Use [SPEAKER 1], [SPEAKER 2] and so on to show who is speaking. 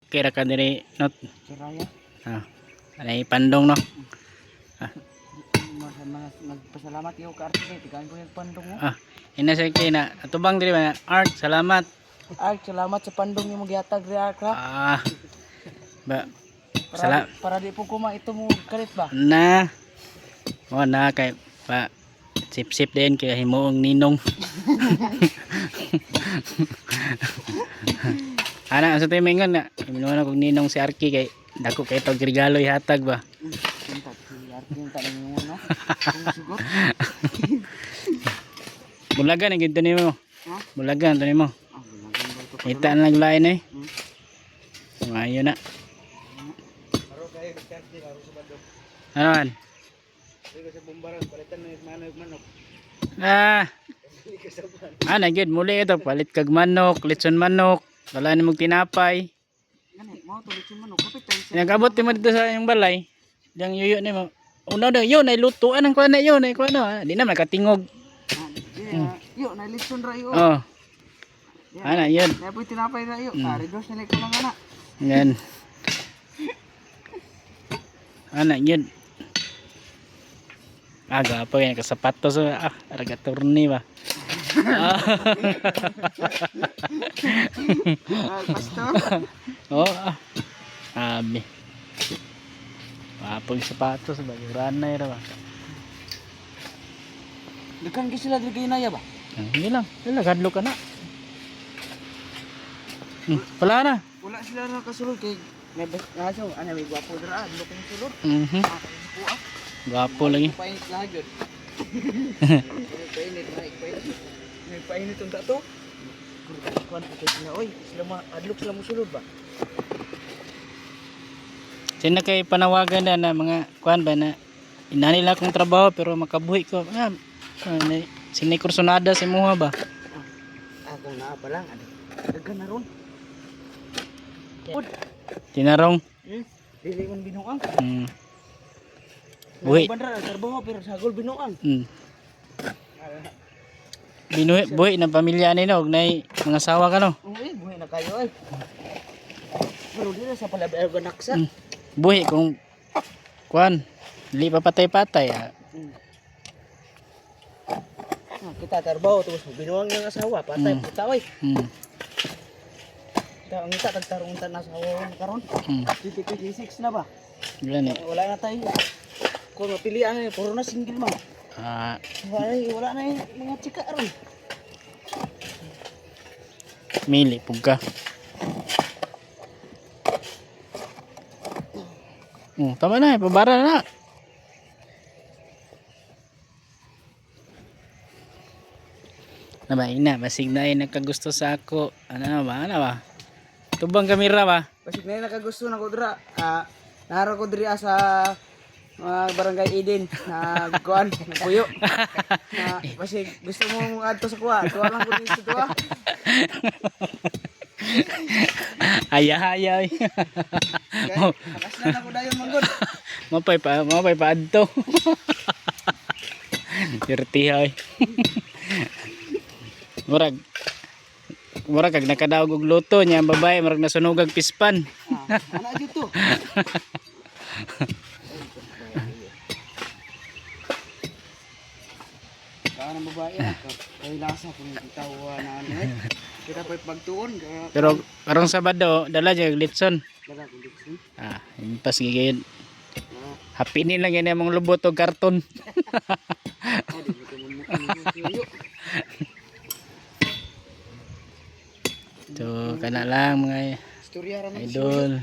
[SPEAKER 1] okay ra ka diri not.
[SPEAKER 2] Siraya.
[SPEAKER 1] Anay pandong no.
[SPEAKER 2] Nagpasalamat iyo ka arte tigaan ko yung pandong mo.
[SPEAKER 1] Ina sa kina atubang diri ba Art, salamat.
[SPEAKER 2] Ay, salamat sa pandong yung magyatag react ha.
[SPEAKER 1] Ba
[SPEAKER 2] Para di po kuma ito mo kalit ba?
[SPEAKER 1] na. Mo na kay pa sip-sip din kay himuong ninong. Ana sa timingon na minuon kog ninong si Arki kay dako kay tog regalo ihatag ba. Bulagan ang ginto nimo. Bulagan to nimo. Kita lang lain eh. Mayo na. Ano man? Nagyod muli ito palit kag manok, litson manok, wala ni mong tinapay. Nagabot mo dito sa yung balay. Yang yuyo ni mo. Una daw yun ay lutuan ang kuan na yun ay kuan no. Di na makatingog.
[SPEAKER 2] Yo na litson ra yo.
[SPEAKER 1] Yun.
[SPEAKER 2] Na po tinapay ra yo. Redos na ko lang ana.
[SPEAKER 1] Yan. Yun. Gapo yan kasapatos aragaturni ba.
[SPEAKER 2] Pastor.
[SPEAKER 1] Abi. Gapo yung sapatos ba yuranay ra ba.
[SPEAKER 2] Dekan sila diri naya ba?
[SPEAKER 1] Hindi lang. Wala gadlo ka na. Wala na.
[SPEAKER 2] Wala sila na kasulod kay may aso ana may gwapo dira adlo kay sulod.
[SPEAKER 1] Gwapo lagi.
[SPEAKER 2] Painit na gyud. May painit unta to. Kuan pa sila oy, sila adlok sila mo sulod ba?
[SPEAKER 1] Sino kay panawagan na mga kuan ba na inani lang akong trabaho pero makabuhi ko. Sinay kursonada si Muha ba?
[SPEAKER 2] Ako na pa lang. Daghan na ron.
[SPEAKER 1] Tinarong.
[SPEAKER 2] Dili man binuang.
[SPEAKER 1] Buhi.
[SPEAKER 2] Bandra trabaho pero sagol binuang.
[SPEAKER 1] Buhi ng pamilya ni no, nay mga asawa ka no.
[SPEAKER 2] Buhi na kayo ay. Pero dili sa palabi ang naksa.
[SPEAKER 1] Buhi kung kuan, dili pa patay-patay.
[SPEAKER 2] Kita trabaho tapos binuang ng asawa, patay puta oy. Ang ita tagtarong ta na asawa karon. 26 na ba? Wala na tayo. Kung mapilian ni puro na single man. Wala na yung mga chika ron.
[SPEAKER 1] Mili pugka. Tama na, pabara na. Nabain na, basig na ay nagkagusto sa ako. Ano ba? Tubang kamera ba?
[SPEAKER 2] Basig na nakagusto na ko dira. Naro ko dira sa barangay Eden na kuan puyo. Basig gusto mo adto sa kuha. Kuha lang ko dito to.
[SPEAKER 1] Haya.
[SPEAKER 2] Makas na ako dayon manggod.
[SPEAKER 1] Mapay pa adto. Dirty hay. Murag kag nakadaog og luto niya ang babae murag nasunog og pispan.
[SPEAKER 2] Ana dito. Ang babae kay lasa kung bitaw na ano kita pa pagtuon
[SPEAKER 1] pero karong Sabado dala jay litson.
[SPEAKER 2] Dala ko litson.
[SPEAKER 1] Impas gigayod. Happy ni lang yan mong lubot og karton. So kana lang mga
[SPEAKER 2] istorya ra man
[SPEAKER 1] idol.